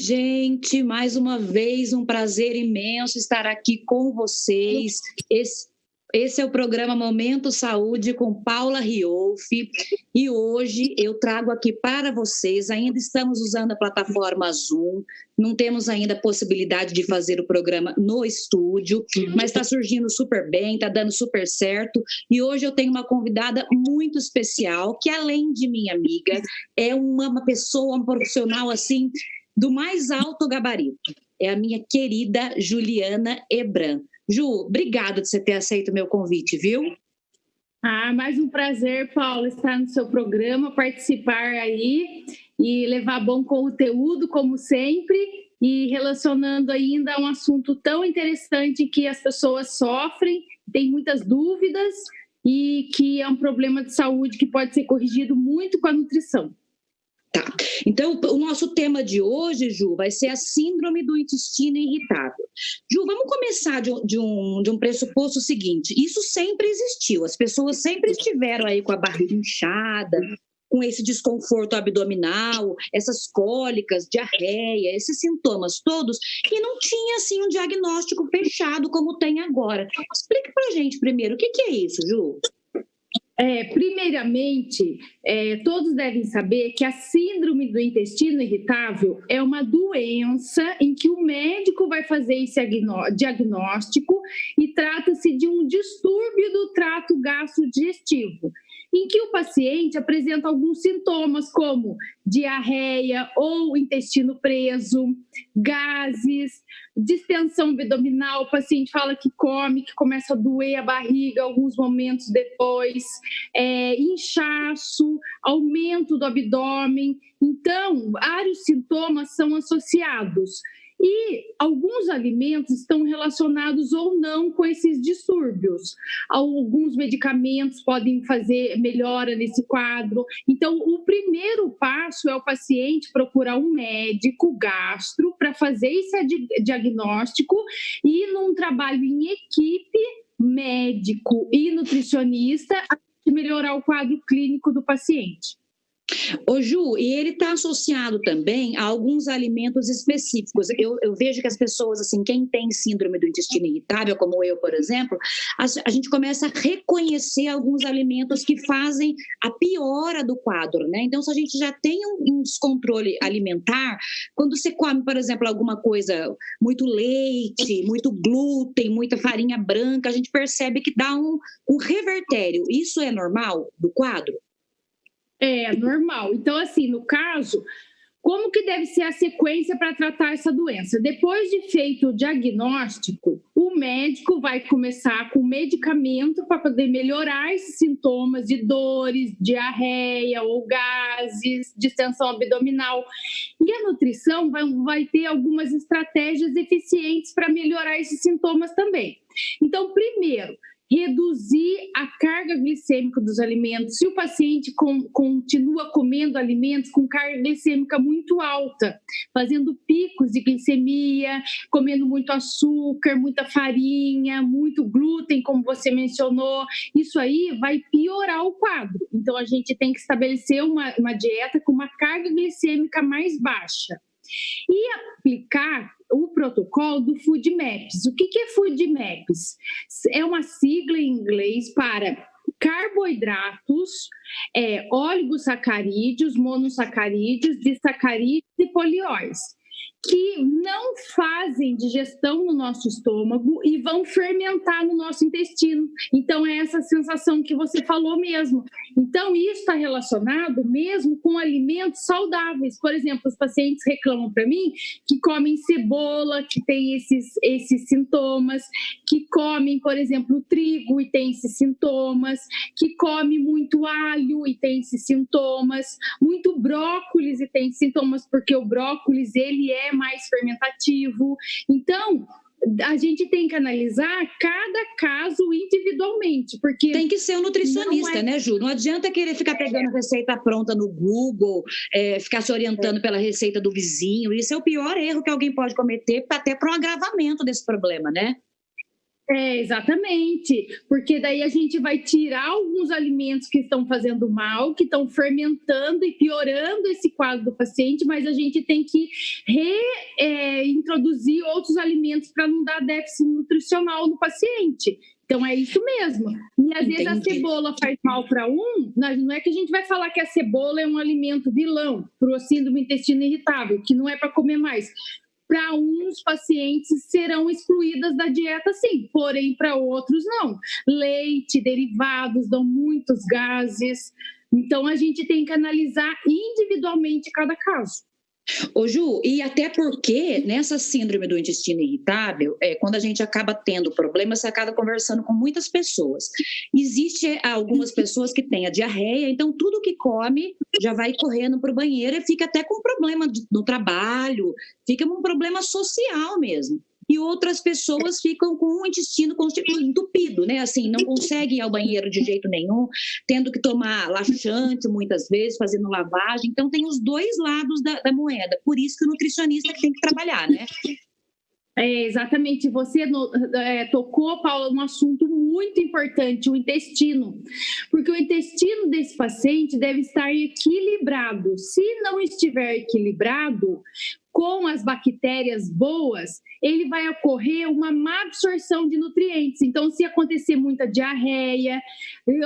gente, mais uma vez um prazer imenso estar aqui com vocês. Esse é o programa Momento Saúde com Paula Riolfi e hoje eu trago aqui para vocês, ainda estamos usando a plataforma Zoom, não temos ainda a possibilidade de fazer o programa no estúdio, mas está surgindo super bem, está dando super certo e hoje eu tenho uma convidada muito especial que além de minha amiga, é uma pessoa, um profissional assim do mais alto gabarito, é a minha querida Juliana Ebran. Ju, obrigada de você ter aceito o meu convite, viu? Mais um prazer, Paula, estar no seu programa, participar aí e levar bom conteúdo, como sempre, e relacionando ainda um assunto tão interessante que as pessoas sofrem, têm muitas dúvidas e que é um problema de saúde que pode ser corrigido muito com a nutrição. Tá, então o nosso tema de hoje, Ju, vai ser a síndrome do intestino irritável. Ju, vamos começar de um pressuposto seguinte, isso sempre existiu, as pessoas sempre estiveram aí com a barriga inchada, com esse desconforto abdominal, essas cólicas, diarreia, esses sintomas todos, e não tinha assim um diagnóstico fechado como tem agora. Explica pra gente primeiro, o que é isso, Ju? Primeiramente, todos devem saber que a síndrome do intestino irritável é uma doença em que o médico vai fazer esse diagnóstico e trata-se de um distúrbio do trato gastrodigestivo, em que o paciente apresenta alguns sintomas como diarreia ou intestino preso, gases, distensão abdominal, o paciente fala que come, que começa a doer a barriga alguns momentos depois, inchaço, aumento do abdômen. Então, vários sintomas são associados. E alguns alimentos estão relacionados ou não com esses distúrbios. Alguns medicamentos podem fazer melhora nesse quadro. Então, o primeiro passo é o paciente procurar um médico gastro para fazer esse diagnóstico e num trabalho em equipe, médico e nutricionista, a melhorar o quadro clínico do paciente. Ô Ju, e ele está associado também a alguns alimentos específicos. Eu vejo que as pessoas, assim, quem tem síndrome do intestino irritável, como eu, por exemplo, a gente começa a reconhecer alguns alimentos que fazem a piora do quadro, né? Então, se a gente já tem um descontrole alimentar, quando você come, por exemplo, alguma coisa, muito leite, muito glúten, muita farinha branca, a gente percebe que dá um revertério. Isso é normal do quadro? É normal. Então, assim, no caso, como que deve ser a sequência para tratar essa doença? Depois de feito o diagnóstico, o médico vai começar com medicamento para poder melhorar esses sintomas de dores, diarreia ou gases, distensão abdominal. E a nutrição vai ter algumas estratégias eficientes para melhorar esses sintomas também. Então, primeiro, reduzir a carga glicêmica dos alimentos. Se o paciente continua comendo alimentos com carga glicêmica muito alta, fazendo picos de glicemia, comendo muito açúcar, muita farinha, muito glúten, como você mencionou, isso aí vai piorar o quadro. Então, a gente tem que estabelecer uma dieta com uma carga glicêmica mais baixa. E aplicar o protocolo do FODMAPs. O que é FODMAPs? É uma sigla em inglês para carboidratos, oligosacarídeos, monossacarídeos, disacarídeos e polióis, que não fazem digestão no nosso estômago e vão fermentar no nosso intestino. Então, é essa sensação que você falou mesmo. Então, isso está relacionado mesmo com alimentos saudáveis. Por exemplo, os pacientes reclamam para mim que comem cebola, que tem esses sintomas, que comem, por exemplo, trigo e tem esses sintomas, que come muito alho e tem esses sintomas, muito brócolis e tem sintomas, porque o brócolis, ele é mais fermentativo. Então, a gente tem que analisar cada caso individualmente, porque... Tem que ser um nutricionista, né, Ju? Não adianta querer ficar pegando receita pronta no Google, ficar se orientando pela receita do vizinho. Isso é o pior erro que alguém pode cometer, até para um agravamento desse problema, né? Exatamente, porque daí a gente vai tirar alguns alimentos que estão fazendo mal, que estão fermentando e piorando esse quadro do paciente, mas a gente tem que reintroduzir outros alimentos para não dar déficit nutricional no paciente. Então é isso mesmo. E às vezes a cebola faz mal para não é que a gente vai falar que a cebola é um alimento vilão para o síndrome do intestino irritável, que não é para comer mais. Para uns pacientes serão excluídas da dieta, sim, porém para outros não. Leite, derivados dão muitos gases, então a gente tem que analisar individualmente cada caso. Ô Ju, e até porque nessa síndrome do intestino irritável, quando a gente acaba tendo problemas, você acaba conversando com muitas pessoas. Existe algumas pessoas que têm a diarreia, então tudo que come já vai correndo para o banheiro e fica até com problema no trabalho, fica um problema social mesmo. E outras pessoas ficam com o intestino entupido, né? Assim, não conseguem ir ao banheiro de jeito nenhum, tendo que tomar laxante muitas vezes, fazendo lavagem. Então, tem os dois lados da moeda. Por isso que o nutricionista tem que trabalhar, né? Exatamente, você tocou, Paula, um assunto muito importante, o intestino, porque o intestino desse paciente deve estar equilibrado. Se não estiver equilibrado, com as bactérias boas, ele vai ocorrer uma má absorção de nutrientes. Então, se acontecer muita diarreia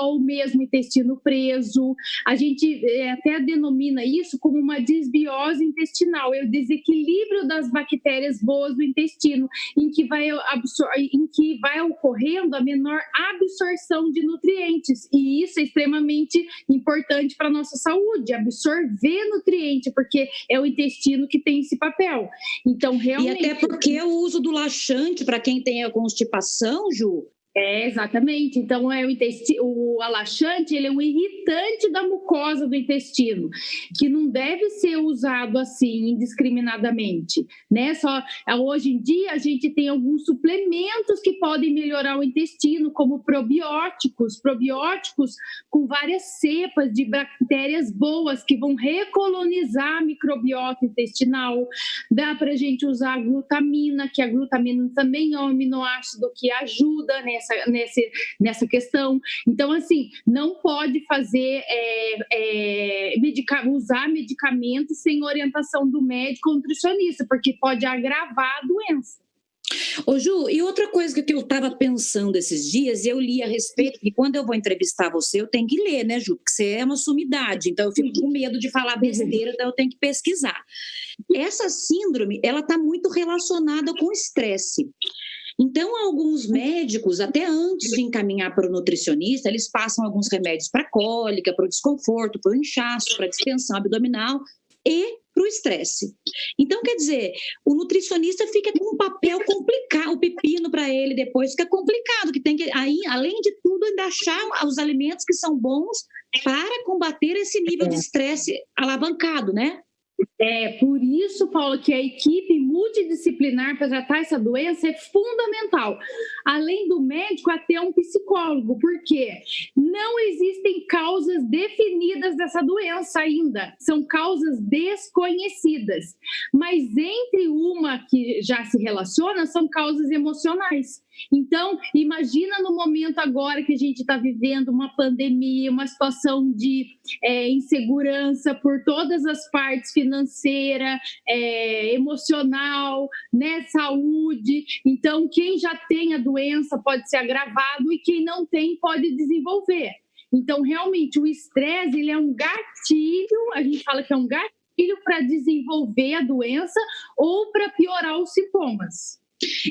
ou mesmo intestino preso, a gente até denomina isso como uma desbiose intestinal, é o desequilíbrio das bactérias boas do intestino, em que vai ocorrendo a menor absorção de nutrientes. E isso é extremamente importante para a nossa saúde, absorver nutriente, porque é o intestino que tem esse papel. Então, realmente... E até porque o uso do laxante para quem tem a constipação, Ju... Exatamente. Então, o laxante, ele é um irritante da mucosa do intestino, que não deve ser usado assim, indiscriminadamente, né? Hoje em dia, a gente tem alguns suplementos que podem melhorar o intestino, como probióticos com várias cepas de bactérias boas que vão recolonizar a microbiota intestinal. Dá para a gente usar a glutamina, que a glutamina também é um aminoácido que ajuda, né? Nessa questão. Então, assim, não pode usar medicamentos sem orientação do médico ou nutricionista, porque pode agravar a doença. Ô Ju, e outra coisa que eu estava pensando esses dias, eu li a respeito, que quando eu vou entrevistar você, eu tenho que ler, né, Ju? Porque você é uma sumidade, então eu fico com medo de falar besteira, então eu tenho que pesquisar. Essa síndrome, ela está muito relacionada com estresse. Então, alguns médicos, até antes de encaminhar para o nutricionista, eles passam alguns remédios para cólica, para o desconforto, para o inchaço, para a distensão abdominal e para o estresse. Então, quer dizer, o nutricionista fica com um papel complicado, o pepino para ele depois fica complicado, que tem que, aí, além de tudo, ainda achar os alimentos que são bons para combater esse nível de estresse alavancado, né? Por isso, Paula, que a equipe multidisciplinar para tratar essa doença é fundamental. Além do médico, até um psicólogo, porque não existem causas definidas dessa doença ainda. São causas desconhecidas. Mas entre uma que já se relaciona, são causas emocionais. Então, imagina no momento agora que a gente está vivendo uma pandemia, uma situação de insegurança por todas as partes, financeira, emocional, né, saúde. Então, quem já tem a doença pode ser agravado e quem não tem pode desenvolver. Então, realmente, o estresse, ele é um gatilho, a gente fala que é um gatilho para desenvolver a doença ou para piorar os sintomas.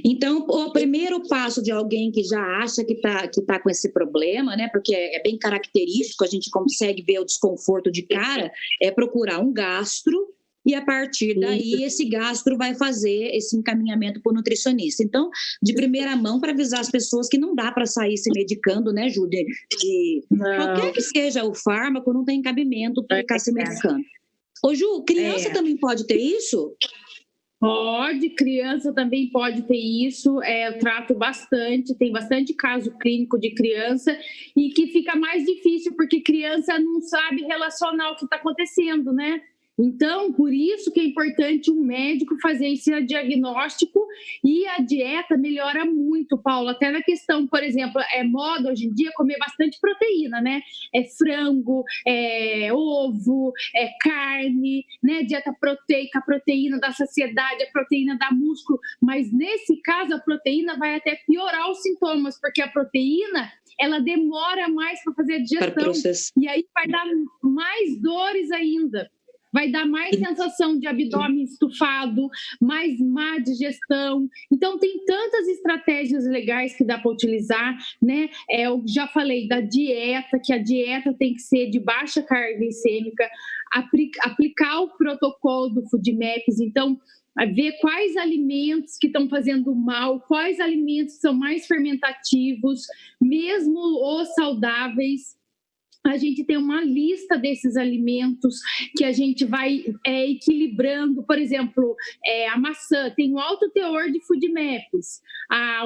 Então, o primeiro passo de alguém que já acha que tá com esse problema, né, porque é bem característico, a gente consegue ver o desconforto de cara, é procurar um gastro e a partir daí esse gastro vai fazer esse encaminhamento para o nutricionista. Então, de primeira mão, para avisar as pessoas que não dá para sair se medicando, né, Ju, qualquer que seja o fármaco, não tem cabimento para ficar se medicando. Ô Ju, criança também pode ter isso? Pode, criança também pode ter isso, eu trato bastante, tem bastante caso clínico de criança e que fica mais difícil porque criança não sabe relacionar o que está acontecendo, né? Então, por isso que é importante o médico fazer esse diagnóstico, e a dieta melhora muito, Paula, até na questão, por exemplo, moda hoje em dia comer bastante proteína, né? É frango, é ovo, é carne, né? Dieta proteica, a proteína da saciedade, a proteína dá músculo, mas nesse caso a proteína vai até piorar os sintomas, porque a proteína ela demora mais para fazer a digestão, e aí vai dar mais dores ainda. Vai dar mais sensação de abdômen estufado, mais má digestão. Então, tem tantas estratégias legais que dá para utilizar, né? Eu já falei da dieta, que a dieta tem que ser de baixa carga glicêmica, aplicar o protocolo do FoodMaps. Então, ver quais alimentos que estão fazendo mal, quais alimentos são mais fermentativos, mesmo os saudáveis. A gente tem uma lista desses alimentos que a gente vai equilibrando. Por exemplo, a maçã tem um alto teor de FoodMaps,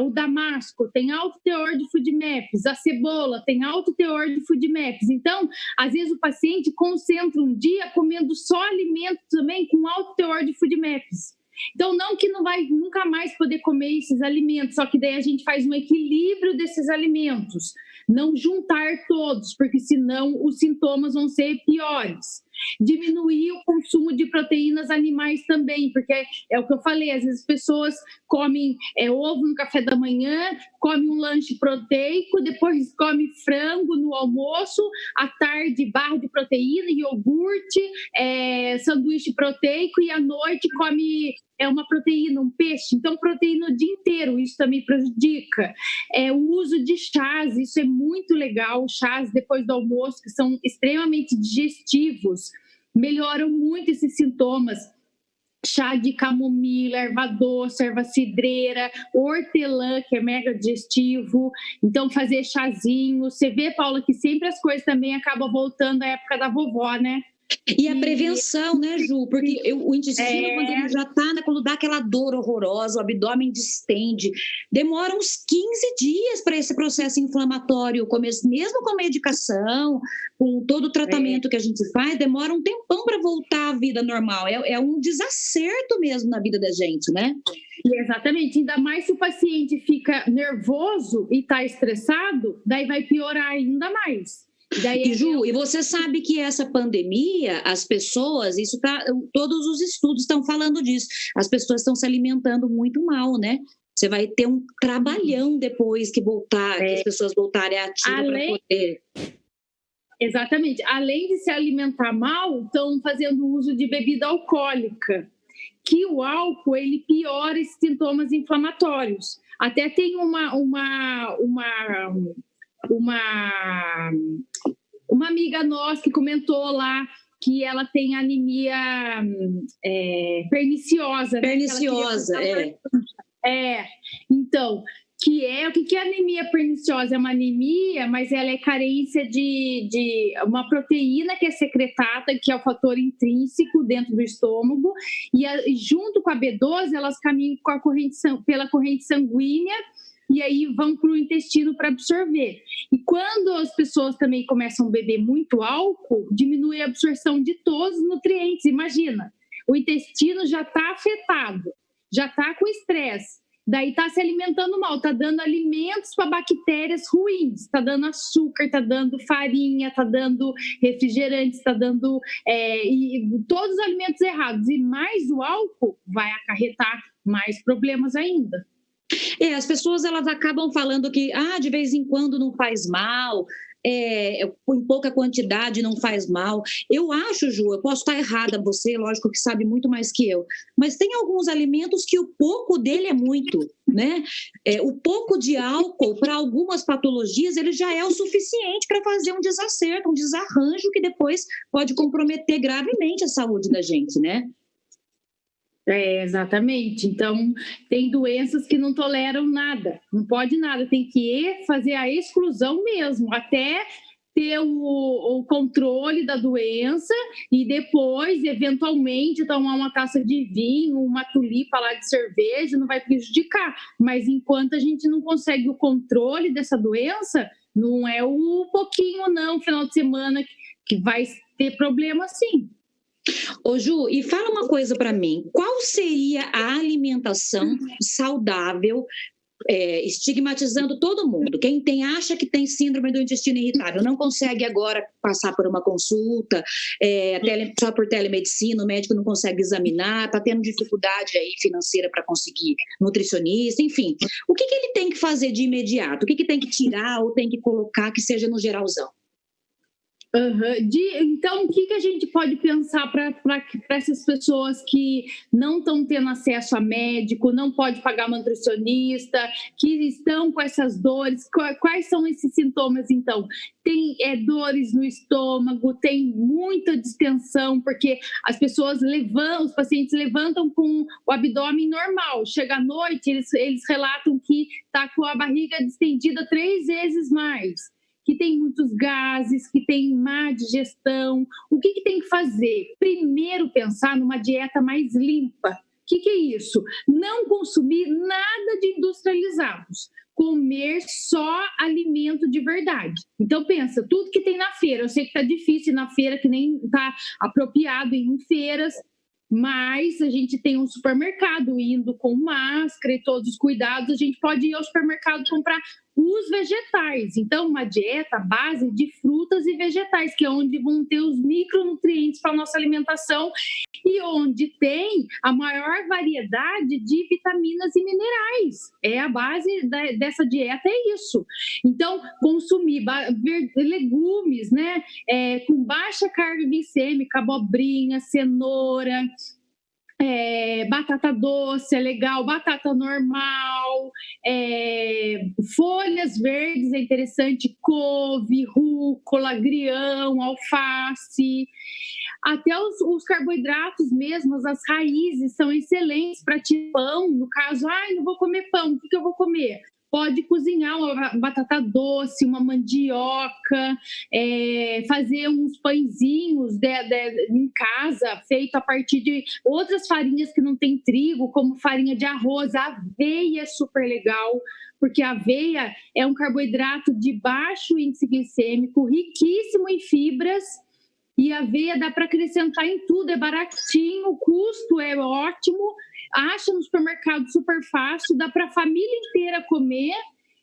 o damasco tem alto teor de FoodMaps, a cebola tem alto teor de FoodMaps. Então, às vezes o paciente concentra um dia comendo só alimentos também com alto teor de FoodMaps. Então, não que não vai nunca mais poder comer esses alimentos, só que daí a gente faz um equilíbrio desses alimentos. Não juntar todos, porque senão os sintomas vão ser piores. Diminuir o consumo de proteínas animais também, porque é o que eu falei, às vezes as pessoas comem ovo no café da manhã, comem um lanche proteico, depois come frango no almoço, à tarde barra de proteína, iogurte, sanduíche proteico, e à noite come uma proteína, um peixe. Então, proteína o dia inteiro, isso também prejudica. O uso de chás, isso é muito legal, chás depois do almoço, que são extremamente digestivos, melhoram muito esses sintomas. Chá de camomila, erva doce, erva cidreira, hortelã, que é mega digestivo. Então, fazer chazinho. Você vê, Paula, que sempre as coisas também acabam voltando à época da vovó, né? E a prevenção, né, Ju? Porque o intestino, quando ele já está, né, quando dá aquela dor horrorosa, o abdômen distende, demora uns 15 dias para esse processo inflamatório, mesmo com a medicação, com todo o tratamento que a gente faz, demora um tempão para voltar à vida normal. É um desacerto mesmo na vida da gente, né? Exatamente, ainda mais se o paciente fica nervoso e está estressado, daí vai piorar ainda mais. E Ju, e você sabe que essa pandemia, as pessoas, todos os estudos estão falando disso, as pessoas estão se alimentando muito mal, né? Você vai ter um trabalhão depois que as pessoas voltarem ativas para poder. Exatamente, além de se alimentar mal, estão fazendo uso de bebida alcoólica, que o álcool ele piora esses sintomas inflamatórios. Até tem uma amiga nossa que comentou lá que ela tem anemia perniciosa. Perniciosa, né? Então, o que é anemia perniciosa? É uma anemia, mas ela é carência de uma proteína que é secretada, que é o fator intrínseco dentro do estômago, e junto com a B12, elas caminham pela corrente sanguínea, e aí vão para o intestino para absorver. E quando as pessoas também começam a beber muito álcool, diminui a absorção de todos os nutrientes. Imagina, o intestino já está afetado, já está com estresse, daí está se alimentando mal, está dando alimentos para bactérias ruins, está dando açúcar, está dando farinha, está dando refrigerantes, está dando todos os alimentos errados. E mais o álcool vai acarretar mais problemas ainda. As pessoas elas acabam falando que de vez em quando não faz mal, em pouca quantidade não faz mal. Eu acho, Ju, eu posso estar errada, você, lógico que sabe muito mais que eu, mas tem alguns alimentos que o pouco dele é muito, né? O pouco de álcool, para algumas patologias, ele já é o suficiente para fazer um desacerto, um desarranjo que depois pode comprometer gravemente a saúde da gente, né? Exatamente. Então, tem doenças que não toleram nada, não pode nada, tem que fazer a exclusão mesmo, até ter o controle da doença e depois, eventualmente, tomar uma taça de vinho, uma tulipa lá de cerveja, não vai prejudicar. Mas enquanto a gente não consegue o controle dessa doença, não é o pouquinho, não, final de semana, que vai ter problema sim. Ô Ju, e fala uma coisa para mim, qual seria a alimentação saudável, estigmatizando todo mundo? Quem acha que tem síndrome do intestino irritável não consegue agora passar por uma consulta, só por telemedicina, o médico não consegue examinar, está tendo dificuldade aí financeira para conseguir nutricionista, enfim. O que ele tem que fazer de imediato? O que tem que tirar ou tem que colocar que seja no geralzão? Então, o que a gente pode pensar para essas pessoas que não estão tendo acesso a médico, não pode pagar uma nutricionista, que estão com essas dores? Quais são esses sintomas, então? Tem dores no estômago, tem muita distensão, porque os pacientes levantam com o abdômen normal. Chega à noite, eles relatam que está com a barriga distendida 3 vezes mais, que tem muitos gases, que tem má digestão. O que tem que fazer? Primeiro, pensar numa dieta mais limpa. O que é isso? Não consumir nada de industrializados. Comer só alimento de verdade. Então, pensa, tudo que tem na feira. Eu sei que está difícil na feira, que nem está apropriado em feiras, mas a gente tem um supermercado indo com máscara e todos os cuidados, a gente pode ir ao supermercado comprar os vegetais. Então, uma dieta à base de frutas e vegetais, que é onde vão ter os micronutrientes para a nossa alimentação e onde tem a maior variedade de vitaminas e minerais. A base dessa dieta é isso. Então, consumir legumes, né, com baixa carga glicêmica, abobrinha, cenoura, batata doce é legal, batata normal, folhas verdes é interessante, couve, rúcula, agrião, alface. Até os carboidratos mesmo, as raízes são excelentes para tirar pão. No caso, não vou comer pão, o que eu vou comer? Pode cozinhar uma batata doce, uma mandioca, fazer uns pãezinhos em casa, feito a partir de outras farinhas que não tem trigo, como farinha de arroz. A aveia é super legal, porque a aveia é um carboidrato de baixo índice glicêmico, riquíssimo em fibras, e a aveia dá para acrescentar em tudo, é baratinho, o custo é ótimo, acha no supermercado super fácil, dá para a família inteira comer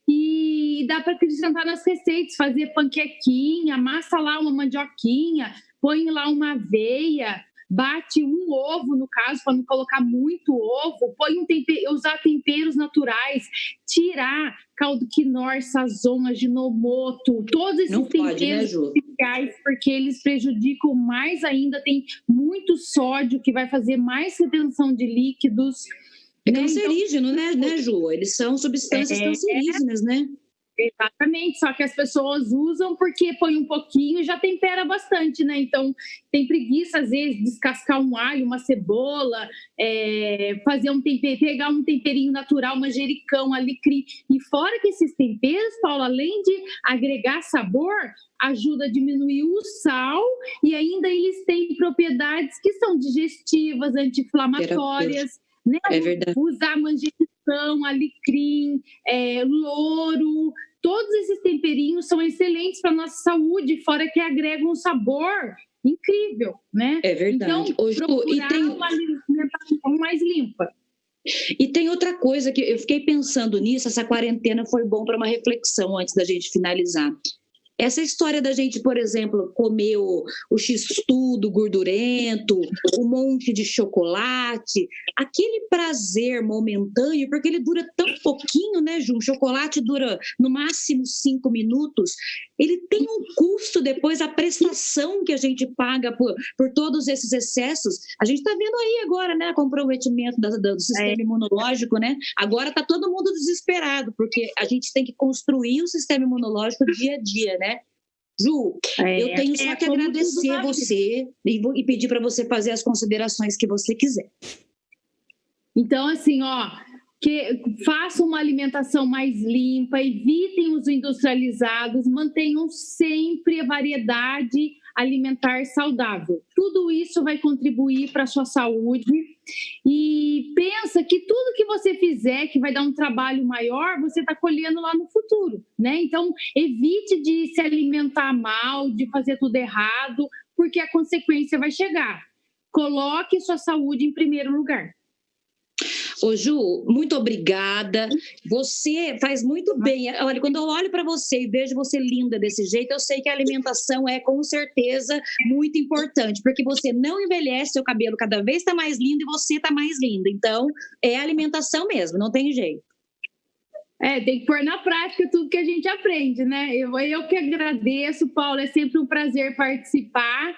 e dá para acrescentar nas receitas, fazer panquequinha, amassa lá uma mandioquinha, põe lá uma aveia, bate um ovo, no caso, para não colocar muito ovo, usar temperos naturais, tirar caldo quinor, sazon, aginomoto, todos esses temperos especiais, porque eles prejudicam mais ainda, tem muito sódio que vai fazer mais retenção de líquidos. É cancerígeno, então, né, Ju? Eles são substâncias cancerígenas, né? Exatamente, só que as pessoas usam porque põe um pouquinho e já tempera bastante, né? Então, tem preguiça, às vezes, descascar um alho, uma cebola, fazer pegar um temperinho natural, manjericão, alecrim. E fora que esses temperos, Paulo, além de agregar sabor, ajuda a diminuir o sal e ainda eles têm propriedades que são digestivas, anti-inflamatórias. Né? É verdade. Usar manjericão, alecrim, louro, todos esses temperinhos são excelentes para a nossa saúde, fora que agregam um sabor incrível, né? É verdade. Então, procurar uma alimentação mais limpa. E tem outra coisa que eu fiquei pensando nisso, essa quarentena foi bom para uma reflexão antes da gente finalizar. Essa história da gente, por exemplo, comer o x-tudo gordurento, um monte de chocolate, aquele prazer momentâneo, porque ele dura tão pouquinho, né, Ju? O chocolate dura no máximo 5 minutos, ele tem um custo depois, a prestação que a gente paga por todos esses excessos. A gente está vendo aí agora, né, comprometimento do sistema imunológico, né? Agora está todo mundo desesperado, porque a gente tem que construir o sistema imunológico dia a dia, né? Ju, eu tenho só que agradecer a você e pedir para você fazer as considerações que você quiser. Então, assim, que façam uma alimentação mais limpa, evitem os industrializados, mantenham sempre a variedade alimentar saudável. Tudo isso vai contribuir para a sua saúde. E pensa que tudo que você fizer, que vai dar um trabalho maior, você está colhendo lá no futuro, né? Então, evite de se alimentar mal, de fazer tudo errado, porque a consequência vai chegar. coloque sua saúde em primeiro lugar. Ô Ju, muito obrigada. Você faz muito bem. Olha, quando eu olho para você e vejo você linda desse jeito, eu sei que a alimentação é com certeza muito importante, porque você não envelhece, seu cabelo cada vez está mais lindo e você está mais linda. Então, é alimentação mesmo, não tem jeito. Tem que pôr na prática tudo que a gente aprende, né? Eu que agradeço, Paula, é sempre um prazer participar.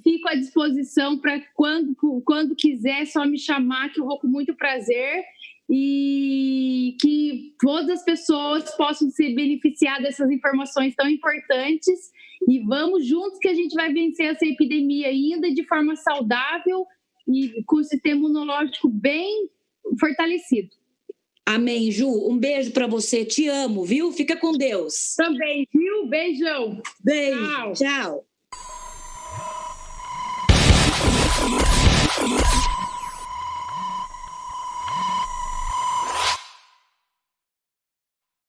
Fico à disposição para quando quiser, só me chamar, que eu vou com muito prazer, e que todas as pessoas possam se beneficiar dessas informações tão importantes, e vamos juntos que a gente vai vencer essa epidemia ainda de forma saudável e com o sistema imunológico bem fortalecido. Amém, Ju. Um beijo para você. Te amo, viu? Fica com Deus. Também, viu? Beijão. Beijo. Tchau.